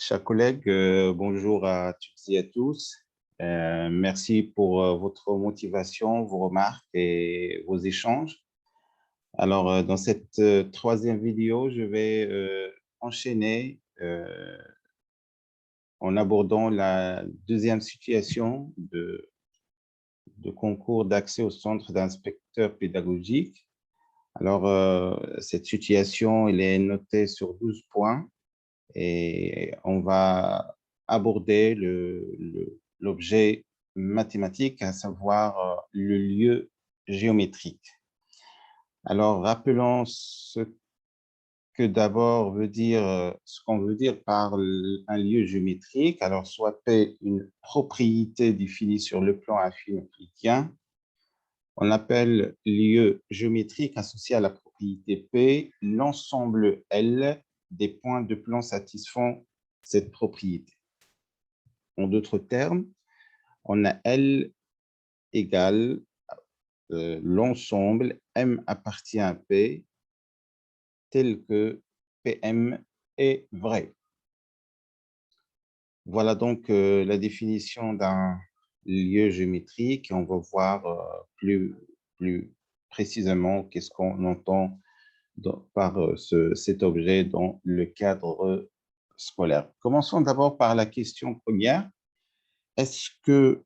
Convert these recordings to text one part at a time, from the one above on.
Chers collègues, bonjour à toutes et à tous. Merci pour votre motivation, vos remarques et vos échanges. Alors, dans cette troisième vidéo, je vais enchaîner en abordant la deuxième situation de concours d'accès au centre d'inspecteur pédagogique. Alors, cette situation, elle est notée sur 12 points. Et on va aborder l'objet mathématique, à savoir le lieu géométrique. Alors, rappelons ce que d'abord veut dire, ce qu'on veut dire par un lieu géométrique. Alors, soit P, une propriété définie sur le plan affine euclidien. On appelle lieu géométrique associé à la propriété P l'ensemble L des points de plan satisfont cette propriété. En d'autres termes, on a L égale l'ensemble M appartient à P tel que PM est vrai. Voilà donc la définition d'un lieu géométrique. On va voir plus précisément qu'est-ce qu'on entend par cet objet dans le cadre scolaire. Commençons d'abord par la question première. Est-ce que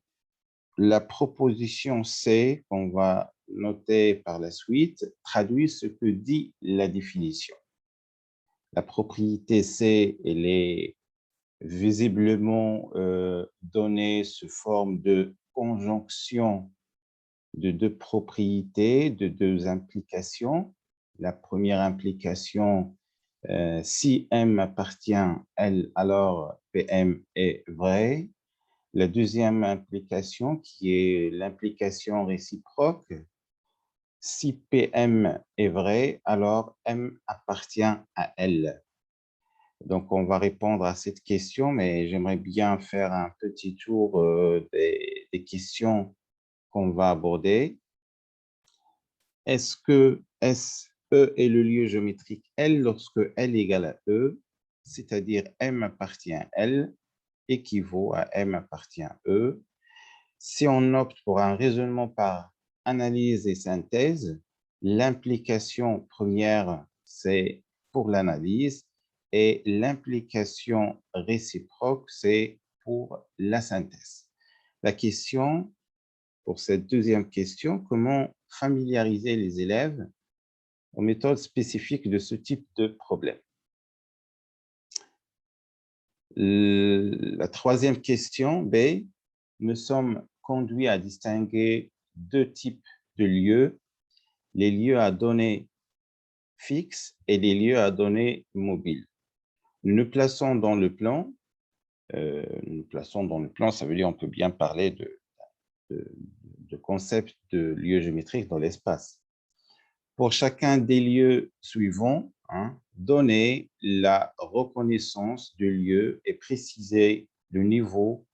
la proposition C, qu'on va noter par la suite, traduit ce que dit la définition? La propriété C, elle est visiblement donnée sous forme de conjonction de deux propriétés, de deux implications. La première implication, si M appartient à L, alors PM est vrai. La deuxième implication, qui est l'implication réciproque, si PM est vrai, alors M appartient à L. Donc, on va répondre à cette question, mais j'aimerais bien faire un petit tour des questions qu'on va aborder. Est-ce que E est le lieu géométrique L lorsque L égale à E, c'est-à-dire M appartient à L, équivaut à M appartient à E? Si on opte pour un raisonnement par analyse et synthèse, l'implication première, c'est pour l'analyse, et l'implication réciproque, c'est pour la synthèse. La question, pour cette deuxième question, comment familiariser les élèves aux méthodes spécifiques de ce type de problème? La troisième question, B, nous sommes conduits à distinguer deux types de lieux, les lieux à données fixes et les lieux à données mobiles. Nous plaçons dans le plan, ça veut dire on peut bien parler de concept de lieu géométrique dans l'espace. Pour chacun des lieux suivants, donner la reconnaissance du lieu et préciser le niveau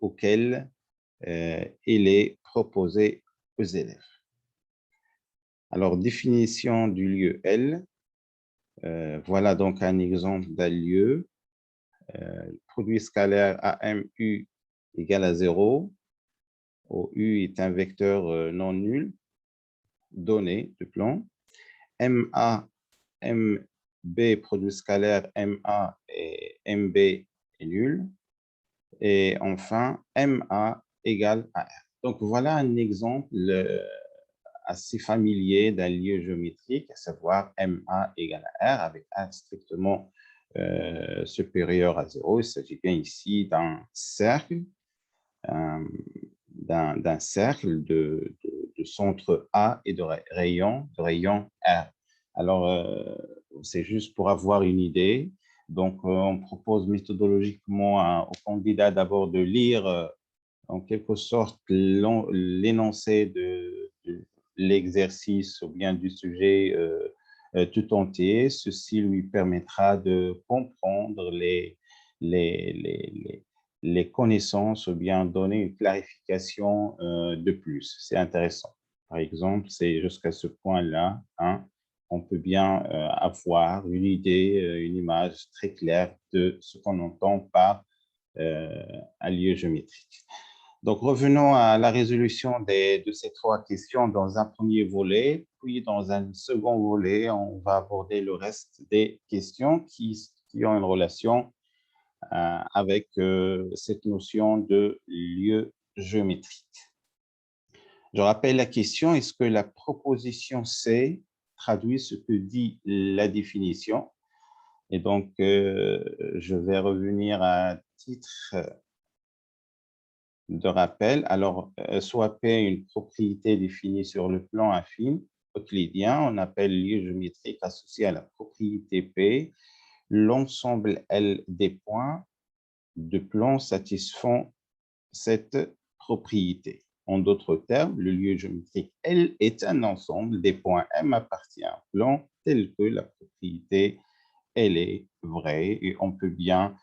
auquel il est proposé aux élèves. Alors, définition du lieu L. Voilà donc un exemple d'un lieu. Produit scalaire AMU égale à 0, où U est un vecteur non nul, donné de plan. MA, MB, produit scalaire MA et MB est nul. Et enfin, MA égale à R. Donc, voilà un exemple assez familier d'un lieu géométrique, à savoir MA égale à R, avec R strictement supérieur à 0. Il s'agit bien ici d'un cercle, d'un cercle de centre A et de rayon R. Alors, c'est juste pour avoir une idée. Donc, on propose méthodologiquement aux candidats d'abord de lire en quelque sorte l'énoncé de l'exercice ou bien du sujet tout entier. Ceci lui permettra de comprendre les connaissances ou bien donner une clarification de plus. C'est intéressant. Par exemple, c'est jusqu'à ce point-là, on peut bien avoir une idée, une image très claire de ce qu'on entend par un lieu géométrique. Donc, revenons à la résolution de ces trois questions dans un premier volet, puis dans un second volet, on va aborder le reste des questions qui ont une relation avec cette notion de lieu géométrique. Je rappelle la question, est-ce que la proposition C traduit ce que dit la définition? Et donc, je vais revenir à titre de rappel. Alors, soit P est une propriété définie sur le plan affine euclidien, on appelle lieu géométrique associé à la propriété P, l'ensemble L des points de plan satisfont cette propriété. En d'autres termes, le lieu géométrique L est un ensemble des points M appartient à un plan tel que la propriété elle est vraie et on peut bien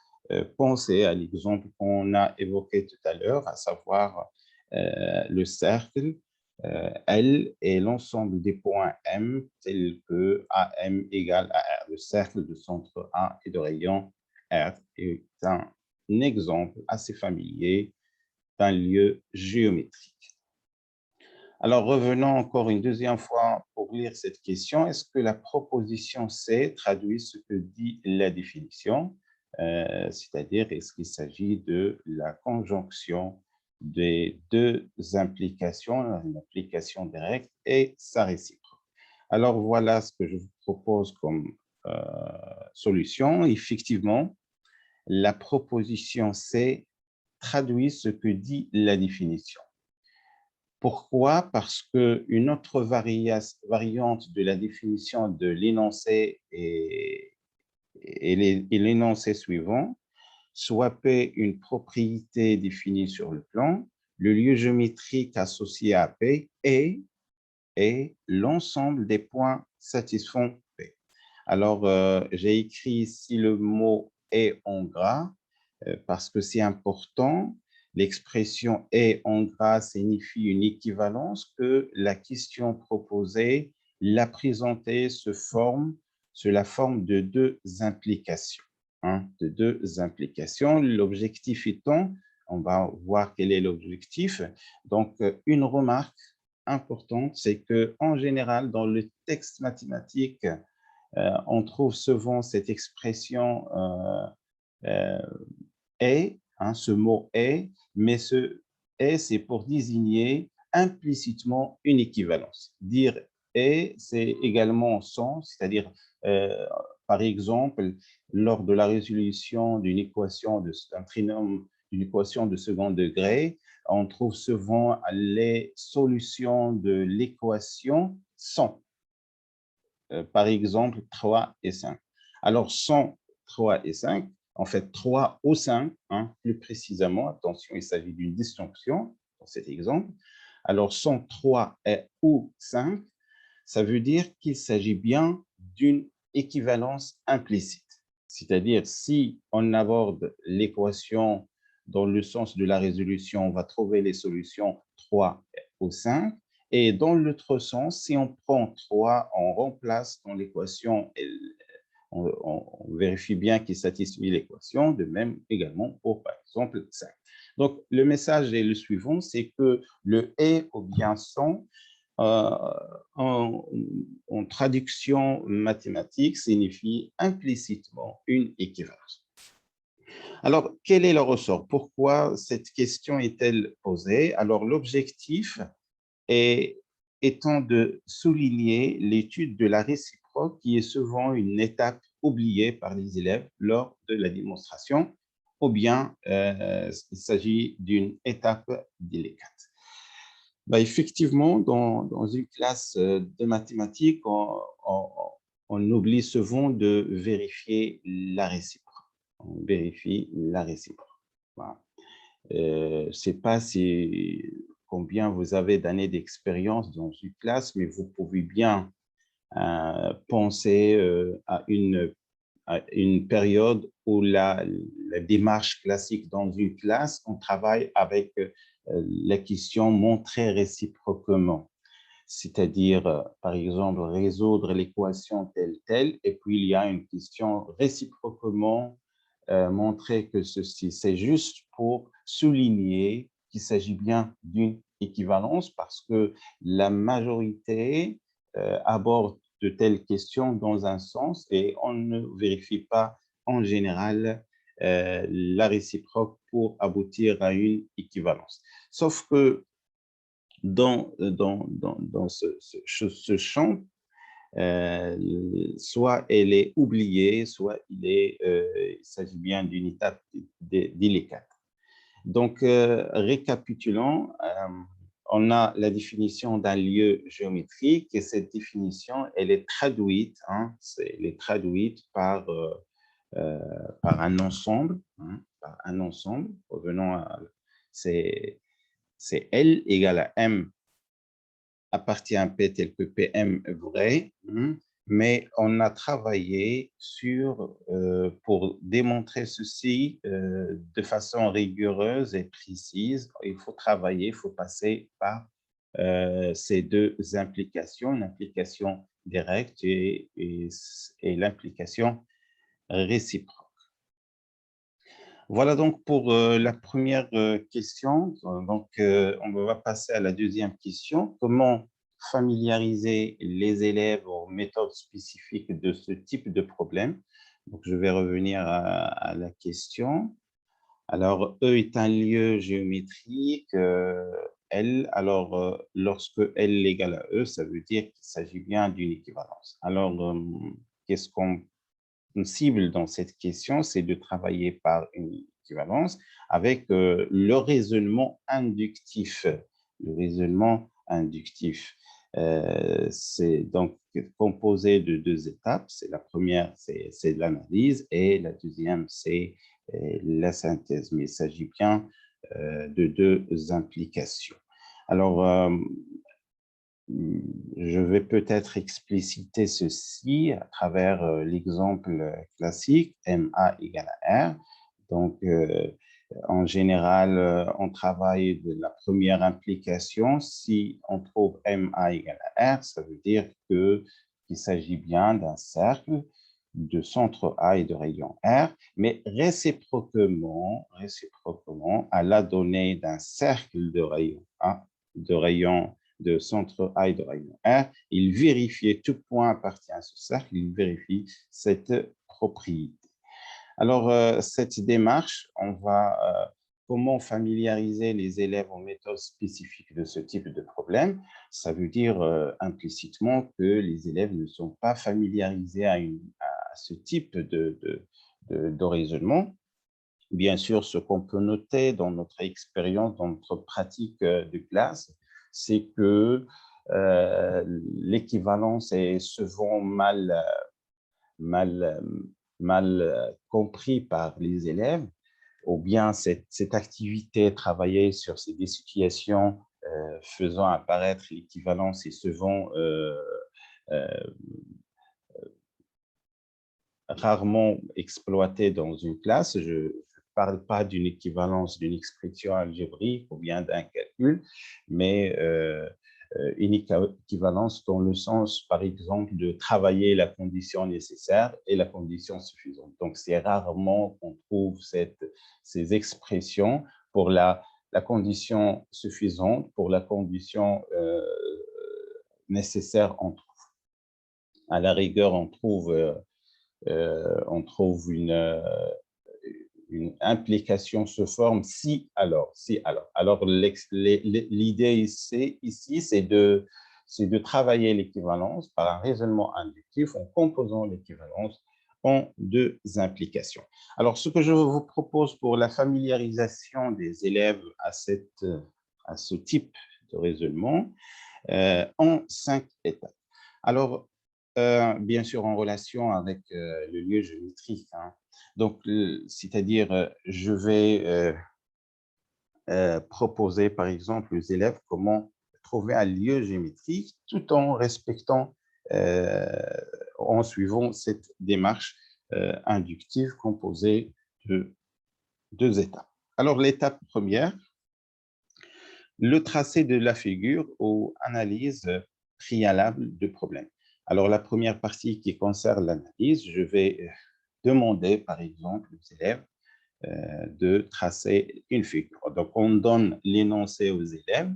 penser à l'exemple qu'on a évoqué tout à l'heure, à savoir le cercle L est l'ensemble des points M tels que AM égale à R. Le cercle de centre A et de rayon R est un exemple assez familier d'un lieu géométrique. Alors, revenons encore une deuxième fois pour lire cette question. Est-ce que la proposition C traduit ce que dit la définition? C'est-à-dire, est-ce qu'il s'agit de la conjonction des deux implications, une application directe et sa réciproque? Alors, voilà ce que je vous propose comme solution. Effectivement, la proposition C traduit ce que dit la définition. Pourquoi? Parce qu'une autre variante de la définition de l'énoncé est l'énoncé suivant, soit P une propriété définie sur le plan, le lieu géométrique associé à P est l'ensemble des points satisfont P. Alors, j'ai écrit ici le mot « est » en gras parce que c'est important. L'expression « est » en gras signifie une équivalence que la question proposée, la présentée, sous la forme de deux implications. De deux implications. L'objectif étant, on va voir quel est l'objectif. Donc, une remarque importante, c'est qu'en général, dans le texte mathématique, on trouve souvent cette expression est, ce mot est, mais ce est, c'est pour désigner implicitement une équivalence. Dire est, c'est également sans, c'est-à-dire, par exemple, lors de la résolution d'une équation d'un trinôme, d'une équation de second degré, on trouve souvent les solutions de l'équation sans. Par exemple, 3 et 5. Alors, sans 3 et 5, en fait, 3 ou 5, plus précisément, attention, il s'agit d'une disjonction dans cet exemple. Alors, sans 3 et ou 5, ça veut dire qu'il s'agit bien d'une équivalence implicite. C'est-à-dire, si on aborde l'équation dans le sens de la résolution, on va trouver les solutions 3 ou 5. Et dans l'autre sens, si on prend 3, on remplace dans l'équation, on vérifie bien qu'il satisfait l'équation, de même également pour, par exemple, 5. Donc, le message est le suivant, c'est que le « et » ou bien « sans » en traduction mathématique signifie implicitement une équivalence. Alors, quel est le ressort? Pourquoi cette question est-elle posée? Alors, l'objectif étant de souligner l'étude de la réciproque qui est souvent une étape oubliée par les élèves lors de la démonstration, ou bien il s'agit d'une étape délicate. Effectivement, dans une classe de mathématiques, on oublie souvent de vérifier la réciproque. On vérifie la réciproque. Voilà. Je ne sais pas combien vous avez d'années d'expérience dans une classe, mais vous pouvez bien penser à une période où la démarche classique dans une classe, on travaille avec la question montrer réciproquement. c'est-à-dire, par exemple, résoudre l'équation telle, et puis il y a une question réciproquement montrer que ceci, c'est juste pour souligner qu'il s'agit bien d'une équivalence parce que la majorité aborde de telles questions dans un sens et on ne vérifie pas en général la réciproque pour aboutir à une équivalence. Sauf que dans ce champ, soit elle est oubliée, soit il s'agit bien d'une étape délicate. Donc, récapitulons, on a la définition d'un lieu géométrique et cette définition, elle est traduite, hein, elle est traduite euh, par un ensemble, hein, par un ensemble, revenons à, c'est L égale à M appartient à P tel que PM est vrai, mais on a travaillé pour démontrer ceci de façon rigoureuse et précise. Il faut travailler, il faut passer par ces deux implications, une implication directe et l'implication réciproque. Voilà donc pour la première question. Donc, on va passer à la deuxième question. Comment familiariser les élèves aux méthodes spécifiques de ce type de problème? Donc, je vais revenir à la question. Alors, E est un lieu géométrique. L, alors, lorsque L égale à E, ça veut dire qu'il s'agit bien d'une équivalence. Alors, qu'est-ce qu'on cible dans cette question, c'est de travailler par une équivalence avec le raisonnement inductif. Le raisonnement inductif, c'est donc composé de deux étapes. C'est la première, c'est l'analyse et la deuxième, c'est la synthèse. Mais il s'agit bien de deux implications. Alors, je vais peut-être expliciter ceci à travers l'exemple classique, MA égale à R. Donc, en général, on travaille de la première implication. Si on trouve MA égale à R, ça veut dire qu'il s'agit bien d'un cercle de centre A et de rayon R, mais réciproquement, à la donnée d'un cercle de rayon A, de centre A et de rayon R, il vérifiait tout point appartient à ce cercle, il vérifie cette propriété. Alors, cette démarche, comment familiariser les élèves aux méthodes spécifiques de ce type de problème? Ça veut dire implicitement que les élèves ne sont pas familiarisés à ce type de raisonnement. Bien sûr, ce qu'on peut noter dans notre expérience, dans notre pratique de classe, c'est que l'équivalence est souvent mal, mal compris par les élèves, ou bien cette activité travaillée sur des situations faisant apparaître l'équivalence est souvent rarement exploitée dans une classe. Je ne parle pas d'une équivalence d'une expression algébrique ou bien d'un calcul, mais une équivalence dans le sens, par exemple, de travailler la condition nécessaire et la condition suffisante. Donc, c'est rarement qu'on trouve ces expressions pour la condition suffisante, pour la condition nécessaire, on trouve. À la rigueur, on trouve une implication se forme si alors, si alors. Alors, l'idée ici, c'est de travailler l'équivalence par un raisonnement inductif en composant l'équivalence en deux implications. Alors, ce que je vous propose pour la familiarisation des élèves à ce type de raisonnement, en 5 étapes. Alors, bien sûr, en relation avec le lieu géométrique, hein. Donc, c'est-à-dire, je vais proposer, par exemple, aux élèves comment trouver un lieu géométrique tout en respectant, en suivant cette démarche inductive composée de deux étapes. Alors, l'étape première, le tracé de la figure ou analyse préalable du problème. Alors, la première partie qui concerne l'analyse, je vais demander, par exemple, aux élèves de tracer une figure. Donc, on donne l'énoncé aux élèves,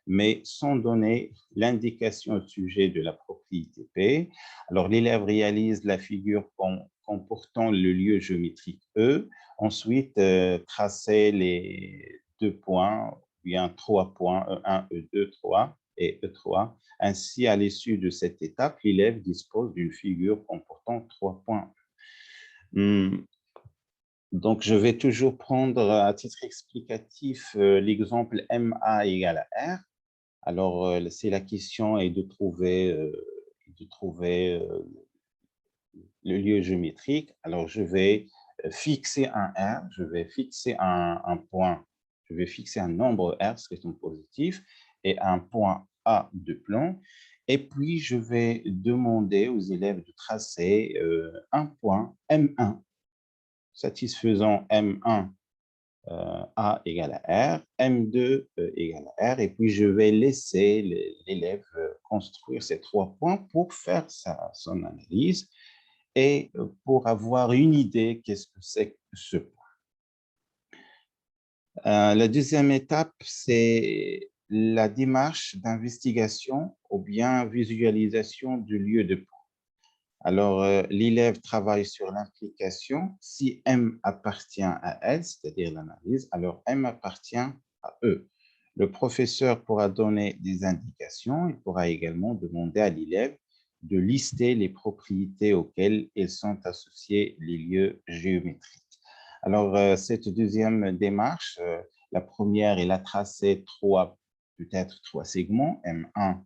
mais sans donner l'indication au sujet de la propriété P. Alors, l'élève réalise la figure comportant le lieu géométrique E. Ensuite, tracer les 2 points, ou bien 3 points, E1, E2, 3 et E3. Ainsi, à l'issue de cette étape, l'élève dispose d'une figure comportant 3 points. Donc, je vais toujours prendre à titre explicatif l'exemple MA égale à R. Alors, c'est la question est de trouver le lieu géométrique. Alors, je vais fixer un R, je vais fixer un point, je vais fixer un nombre R, ce qui est un positif, et un point A de plan. Et puis, je vais demander aux élèves de tracer un point M1 satisfaisant M1 A égale à R, M2 égale à R, et puis je vais laisser l'élève construire ces 3 points pour faire son analyse et pour avoir une idée qu'est-ce que c'est que ce point. La deuxième étape, c'est la démarche d'investigation ou bien visualisation du lieu de point. Alors, l'élève travaille sur l'implication. Si M appartient à elle, c'est-à-dire l'analyse, alors M appartient à E. Le professeur pourra donner des indications. Il pourra également demander à l'élève de lister les propriétés auxquelles ils sont associés les lieux géométriques. Alors, cette deuxième démarche, la première, elle a tracé peut-être trois segments, M1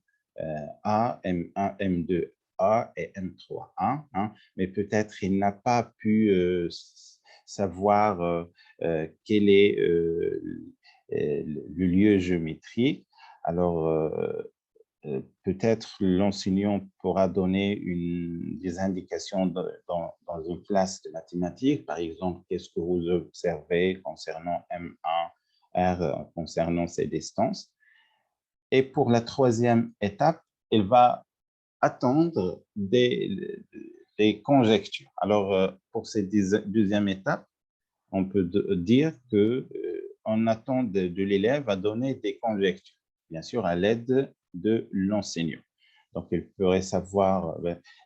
A, M1, M2 A et M3A, hein, mais peut-être il n'a pas pu savoir quel est le lieu géométrique. Alors, peut-être l'enseignant pourra donner des indications dans une classe de mathématiques. Par exemple, qu'est-ce que vous observez concernant M1, R, concernant ces distances. Et pour la troisième étape, elle va attendre des conjectures. Alors, pour cette deuxième étape, on peut dire qu'on attend de l'élève à donner des conjectures, bien sûr à l'aide de l'enseignant. Donc, il pourrait savoir,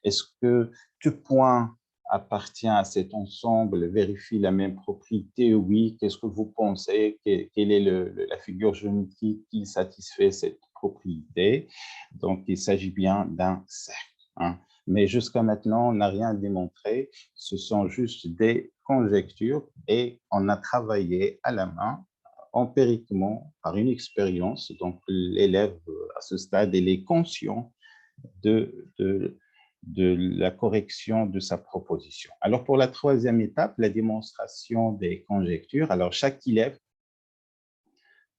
est-ce que tout point appartient à cet ensemble, vérifie la même propriété? Oui, qu'est-ce que vous pensez? Quelle est la figure géométrique qui satisfait cette propriété? Donc, il s'agit bien d'un cercle. Hein. Mais jusqu'à maintenant, on n'a rien démontré. Ce sont juste des conjectures et on a travaillé à la main, empiriquement, par une expérience. Donc, l'élève, à ce stade, il est conscient de la correction de sa proposition. Alors, pour la troisième étape, la démonstration des conjectures. Alors, chaque élève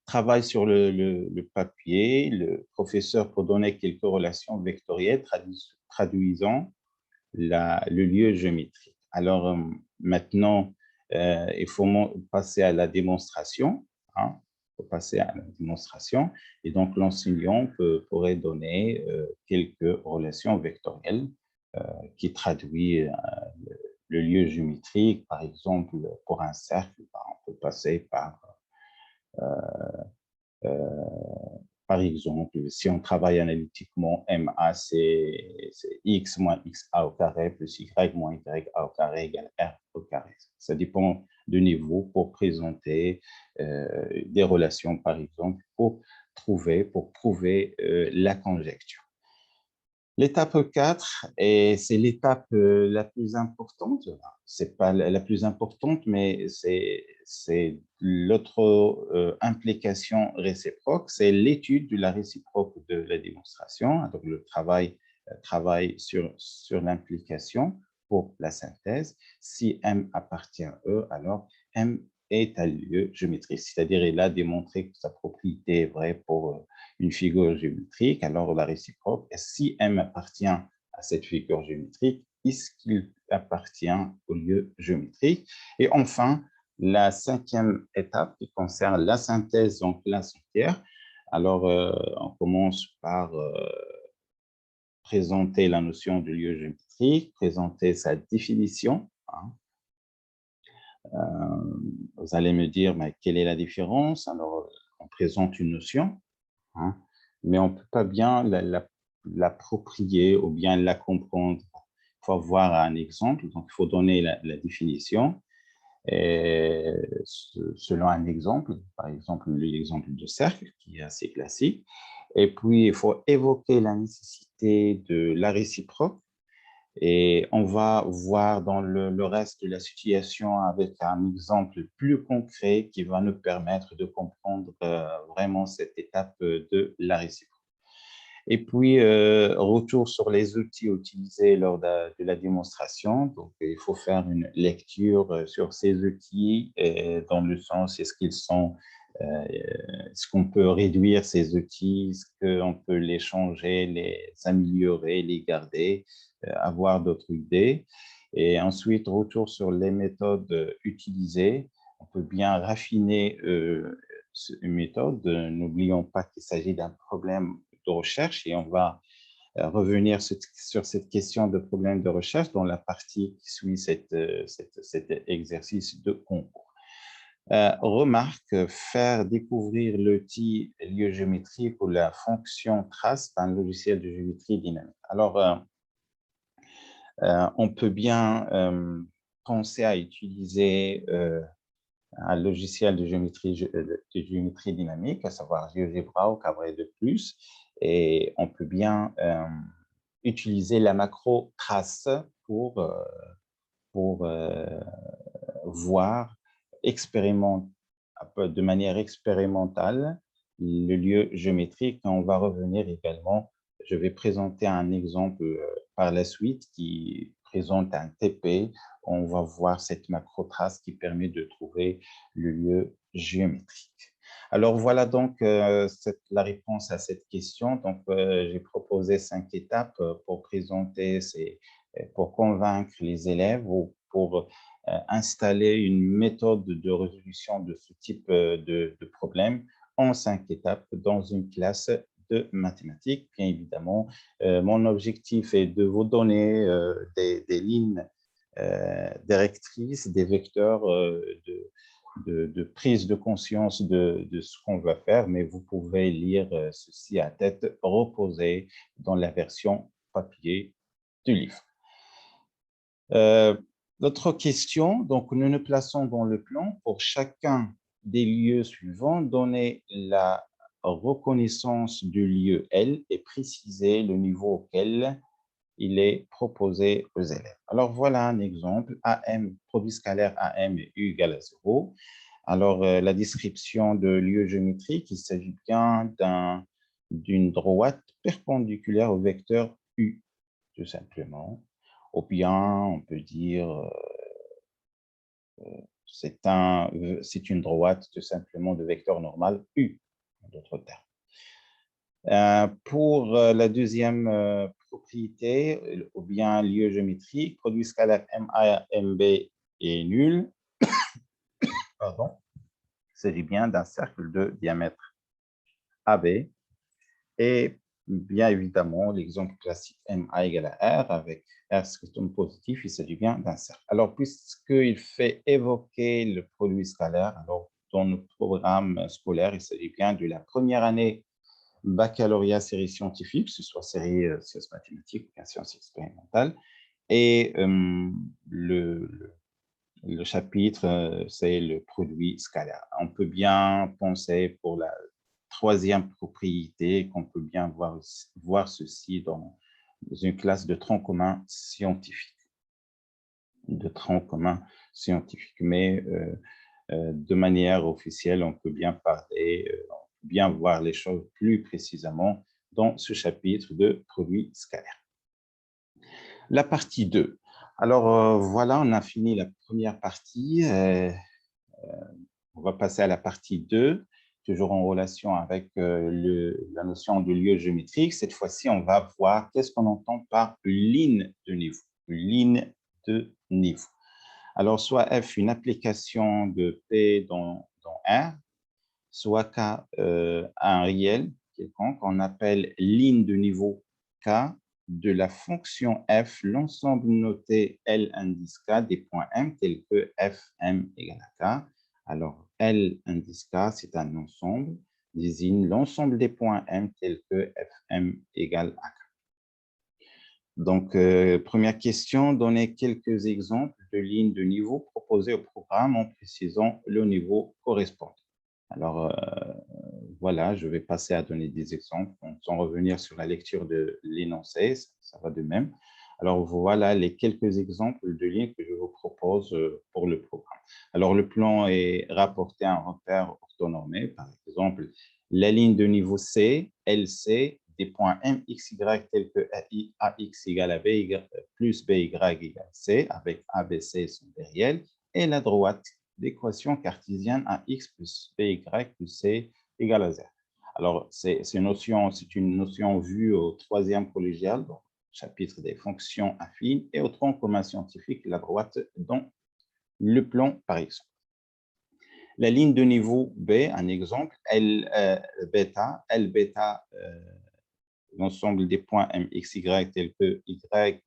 travaille sur le papier, le professeur pour donner quelques relations vectorielles traduisant le lieu géométrique. Alors, maintenant, il faut passer à la démonstration. Hein, il faut passer à la démonstration. Et donc, l'enseignant pourrait donner quelques relations vectorielles qui traduisent le lieu géométrique. Par exemple, pour un cercle, on peut passer par exemple, si on travaille analytiquement, MA, c'est X moins XA au carré plus Y moins YA au carré égale R au carré. Ça dépend du niveau pour présenter des relations, par exemple, pour prouver la conjecture. L'étape 4, et c'est l'étape la plus importante, c'est pas la plus importante, mais c'est l'autre implication réciproque, c'est l'étude de la réciproque de la démonstration, donc le travail sur l'implication pour la synthèse. Si M appartient à E, alors M est un lieu géométrique, c'est-à-dire il a démontré que sa propriété est vraie pour une figure géométrique, alors la réciproque, si M appartient à cette figure géométrique, est-ce qu'il appartient au lieu géométrique? Et enfin, la cinquième étape qui concerne la synthèse en classe entière. Alors, on commence par présenter la notion de lieu géométrique, présenter sa définition. Hein. Vous allez me dire, mais quelle est la différence? Alors, on présente une notion, hein, mais on ne peut pas bien l'approprier ou bien la comprendre. Il faut avoir un exemple, donc il faut donner la définition. Et selon un exemple, par exemple l'exemple de cercle, qui est assez classique. Et puis, il faut évoquer la nécessité de la réciproque. Et on va voir dans le reste de la situation avec un exemple plus concret qui va nous permettre de comprendre vraiment cette étape de la réciproque. Et puis, retour sur les outils utilisés lors de la démonstration. Donc, il faut faire une lecture sur ces outils dans le sens, est-ce qu'on peut réduire ces outils, est-ce qu'on peut les changer, les améliorer, les garder, avoir d'autres idées. Et ensuite, retour sur les méthodes utilisées. On peut bien raffiner une méthode. N'oublions pas qu'il s'agit d'un problème de recherche et on va revenir sur cette question de problème de recherche dans la partie qui suit cet exercice de concours. Remarque, faire découvrir l'outil lieu géométrique ou la fonction trace dans un logiciel de géométrie dynamique. Alors, on peut bien penser à utiliser un logiciel de géométrie dynamique, à savoir GeoGebra ou Cabrel de plus, et on peut bien utiliser la macro trace pour voir de manière expérimentale le lieu géométrique. On va revenir également, je vais présenter un exemple par la suite qui présente un TP. On va voir cette macro-trace qui permet de trouver le lieu géométrique. Alors, voilà donc la réponse à cette question. Donc, j'ai proposé 5 étapes pour présenter, pour convaincre les élèves ou pour installer une méthode de résolution de ce type de problème en 5 étapes dans une classe de mathématiques. Bien évidemment, mon objectif est de vous donner des lignes directrices, des vecteurs de prise de conscience de ce qu'on va faire, mais vous pouvez lire ceci à tête reposée dans la version papier du livre. L'autre question, donc nous nous plaçons dans le plan pour chacun des lieux suivants, donner la reconnaissance du lieu L et préciser le niveau auquel il est proposé aux élèves. Alors voilà un exemple, AM, produit scalaire AM est U égale à 0. Alors la description de lieu géométrique, il s'agit bien d'une droite perpendiculaire au vecteur U, tout simplement. Ou bien on peut dire c'est une droite tout simplement de vecteur normal U, en d'autres termes. Pour la deuxième propriété, ou bien lieu géométrique, produit scalaire MA, MB est nul. Pardon. Il s'agit bien d'un cercle de diamètre AB. Et bien évidemment, l'exemple classique MA égale à R, avec R scriptum positif, il s'agit bien d'un cercle. Alors, puisqu'il fait évoquer le produit scalaire, alors dans le programme scolaire, il s'agit bien de la première année baccalauréat série scientifique, que ce soit série sciences mathématiques ou bien sciences expérimentales. Et le chapitre, c'est le produit scalaire. On peut bien penser pour la troisième propriété qu'on peut bien voir ceci dans une classe de tronc commun scientifique. Mais de manière officielle, on peut bien parler, on peut bien voir les choses plus précisément dans ce chapitre de produits scalaires. La partie 2. Alors, voilà, on a fini la première partie. On va passer à la partie 2, toujours en relation avec la notion de lieu géométrique. Cette fois-ci, on va voir qu'est-ce qu'on entend par une ligne de niveau. Une ligne de niveau. Alors, soit F, une application de P dans R, soit K, un réel quelconque, on appelle ligne de niveau K, de la fonction f l'ensemble noté L indice K des points M tels que Fm égale à K. Alors, L indice K, c'est un ensemble, désigne l'ensemble des points M tels que Fm égale à K. Donc, première question, donnez quelques exemples de lignes de niveau proposées au programme en précisant le niveau correspondant. Alors, voilà, je vais passer à donner des exemples sans revenir sur la lecture de l'énoncé, ça va de même. Alors, voilà les quelques exemples de lignes que je vous propose pour le programme. Alors, le plan est rapporté à un repère orthonormé, par exemple, la ligne de niveau C, LC, des points M, X, Y tels que AX égale à B, plus BY égale C, avec A, B, C sont des réels, et la droite d'équation cartésienne AX plus BY plus C égale à 0. Alors, c'est une notion vue au troisième collégial, donc chapitre des fonctions affines, et au tronc commun scientifique, la droite dans le plan, par exemple. La ligne de niveau B, un exemple, L bêta, l'ensemble des points MXY tels que Y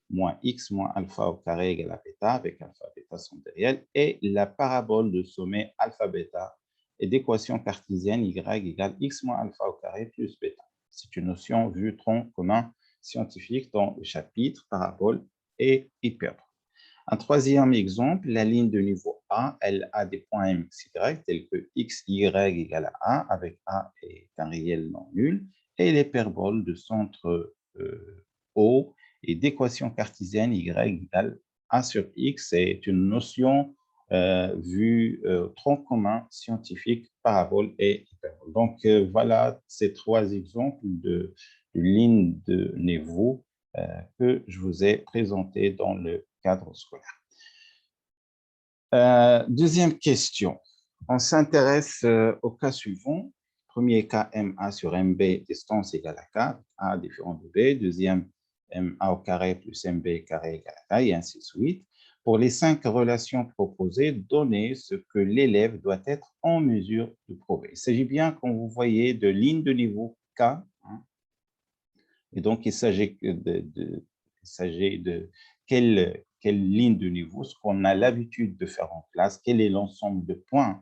moins X moins alpha au carré égale à bêta, avec alpha et bêta sont des réels, et la parabole de sommet alpha bêta et d'équation cartésienne Y égale X moins alpha au carré plus bêta. C'est une notion vue tronc commun scientifique dans le chapitre parabole et hyperbole. Un troisième exemple, la ligne de niveau A, elle a des points MXY tels que XY égale à A, avec A est un réel non nul, et l'hyperbole de centre O et d'équation cartésienne Y égale A sur X. C'est une notion vue tronc commun scientifique, parabole et hyperbole. Donc, voilà ces trois exemples de lignes de niveau que je vous ai présentés dans le cadre scolaire. Deuxième question. On s'intéresse au cas suivant. Premier cas, MA sur MB, distance égale à K, A différent de B. Deuxième, MA au carré plus MB carré égale à K, et ainsi de suite. Pour les 5 relations proposées, donnez ce que l'élève doit être en mesure de prouver. Il s'agit bien, comme vous voyez, de lignes de niveau K. Hein, et donc, il s'agit de quelle ligne de niveau, ce qu'on a l'habitude de faire en classe, quel est l'ensemble de points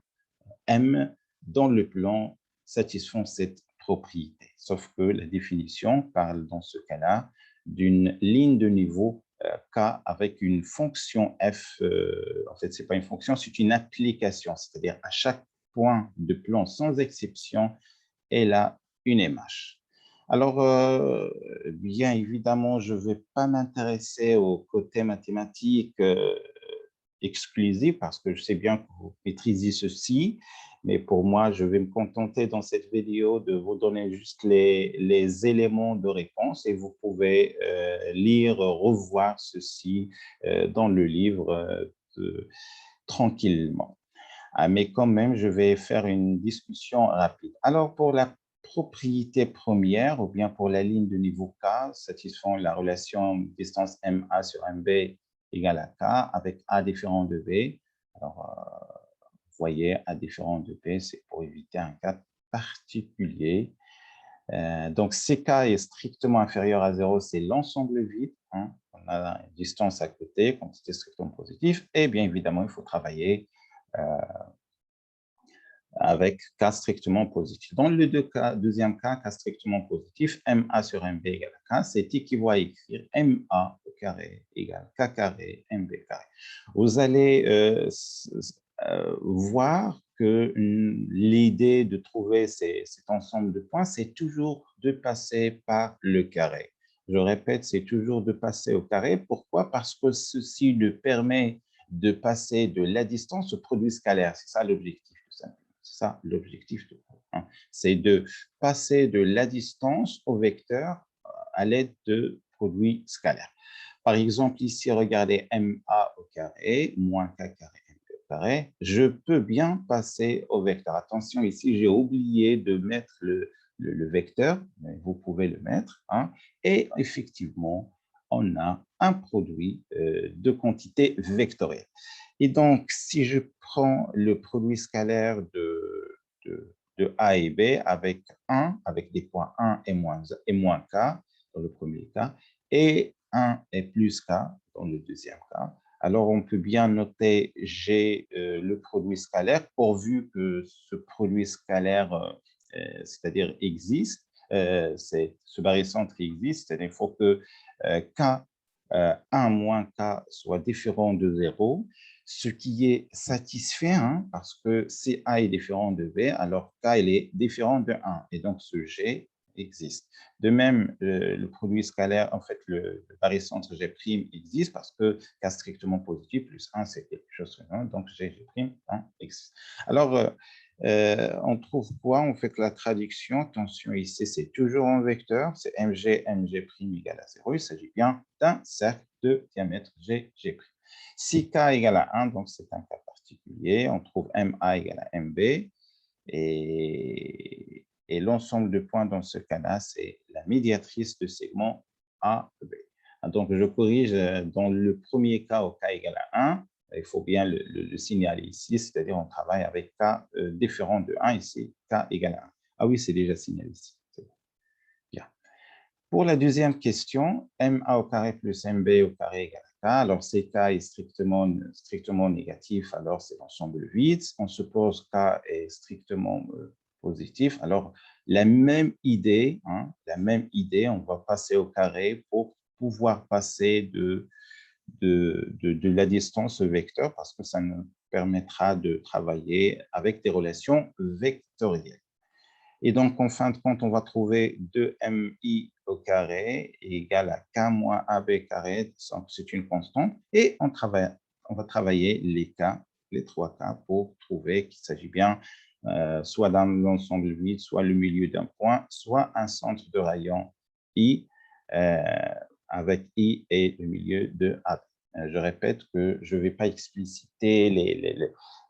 M dans le plan satisfont cette propriété. Sauf que la définition parle dans ce cas-là d'une ligne de niveau K avec une fonction F. En fait, ce n'est pas une fonction, c'est une application, c'est-à-dire à chaque point de plan, sans exception, elle a une MH. Alors, bien évidemment, je ne vais pas m'intéresser au côté mathématique exclusif parce que je sais bien que vous maîtrisez ceci, mais pour moi, je vais me contenter dans cette vidéo de vous donner juste les éléments de réponse et vous pouvez lire, revoir ceci dans le livre tranquillement. Mais quand même, je vais faire une discussion rapide. Alors, pour la propriété première, ou bien pour la ligne de niveau K, satisfont la relation distance MA sur MB égale à K, avec A différent de B. Alors, vous voyez, A différent de B, c'est pour éviter un cas particulier. Donc, CK est strictement inférieur à 0, c'est l'ensemble vide. Hein. On a une distance à côté, quantité strictement positive. Et bien évidemment, il faut travailler avec K strictement positif. Dans le deuxième cas, K strictement positif, MA sur MB égale à K, c'est équivaut à écrire MA au carré égale K carré MB carré. Vous allez voir que l'idée de trouver cet ensemble de points, c'est toujours de passer par le carré. Je répète, c'est toujours de passer au carré. Pourquoi? Parce que ceci le permet de passer de la distance au produit scalaire. C'est ça l'objectif, tout simplement. C'est ça l'objectif de hein. C'est de passer de la distance au vecteur à l'aide de produits scalaires. Par exemple, ici, regardez MA au carré moins K carré MB au carré. Je peux bien passer au vecteur. Attention, ici, j'ai oublié de mettre le vecteur, mais vous pouvez le mettre. Hein, et effectivement, on a un produit de quantité vectorielle. Et donc, si je prends le produit scalaire de A et B avec 1, avec des points 1 et moins K, dans le premier cas, et 1 est plus K dans le deuxième cas, alors on peut bien noter G, le produit scalaire, pourvu que ce produit scalaire, c'est-à-dire existe, ce barycentre existe, c'est-à-dire il faut que K, 1 moins K soit différent de 0, ce qui est satisfait, hein, parce que si A est différent de B, alors K il est différent de 1, et donc ce G existe. De même, le produit scalaire, en fait, le barycentre G' existe parce que K strictement positif plus 1, c'est quelque chose de 1, donc G' existe. Alors, on trouve quoi? On fait la traduction. Attention, ici, c'est toujours en vecteur. C'est Mg, Mg' égale à 0. Il s'agit bien d'un cercle de diamètre G, G'. Si K égale à 1, donc c'est un cas particulier, on trouve Ma égale à Mb. Et l'ensemble de points dans ce cas-là, c'est la médiatrice de segment AB. Donc, je corrige dans le premier cas au K égale à 1. Il faut bien le signaler ici, c'est-à-dire on travaille avec K différent de 1 ici, K égale à 1. Ah oui, c'est déjà signalé ici. Bien. Pour la deuxième question, MA au carré plus MB au carré égale à K. Alors, si K est strictement négatif, alors c'est l'ensemble vide. On suppose K est strictement positif. Alors, la même idée, on va passer au carré pour pouvoir passer de la distance vecteur parce que ça nous permettra de travailler avec des relations vectorielles. Et donc, en fin de compte, on va trouver 2mi au carré égale à k moins ab carré, c'est une constante, et on va travailler les cas, les trois cas, pour trouver qu'il s'agit bien soit d'un ensemble vide, soit le milieu d'un point, soit un centre de rayon I, avec I et le milieu de AB. Je répète que je ne vais pas expliciter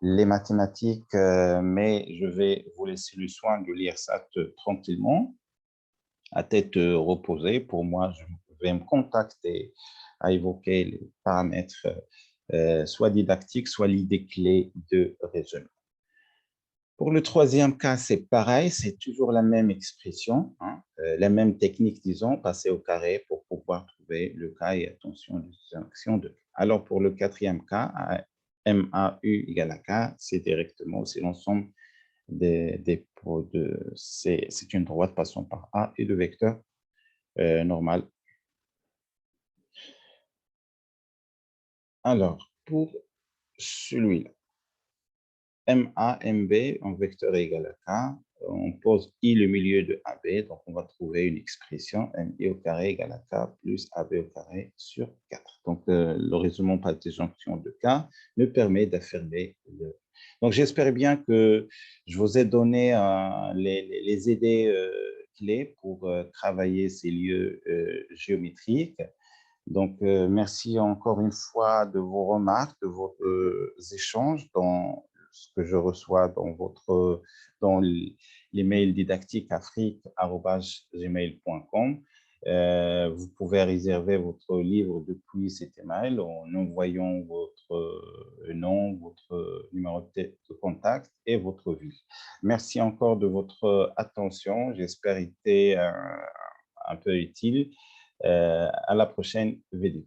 les mathématiques, mais je vais vous laisser le soin de lire ça tranquillement, à tête reposée. Pour moi, je vais me contacter à évoquer les paramètres, soit didactiques, soit l'idée clé de raisonnement. Pour le troisième cas, c'est pareil, c'est toujours la même expression, hein, la même technique, disons, passer au carré pour pouvoir trouver le cas et attention aux actions de. Alors, pour le quatrième cas, MAU égale à K, c'est directement, c'est l'ensemble c'est une droite passant par A et le vecteur normal. Alors, pour celui-là, MA, MB en vecteur égal à K, on pose I le milieu de AB, donc on va trouver une expression MI au carré égale à K plus AB au carré sur 4. Donc, le raisonnement par disjonction de K me permet d'affirmer le. Donc, j'espère bien que je vous ai donné les idées clés pour travailler ces lieux géométriques. Donc, merci encore une fois de vos remarques, de vos échanges dans ce que je reçois dans l'email didactique afrique@gmail.com. Vous pouvez réserver votre livre depuis cet email en envoyant votre nom, votre numéro de contact et votre ville. Merci encore de votre attention. J'espère être un peu utile. À la prochaine vidéo.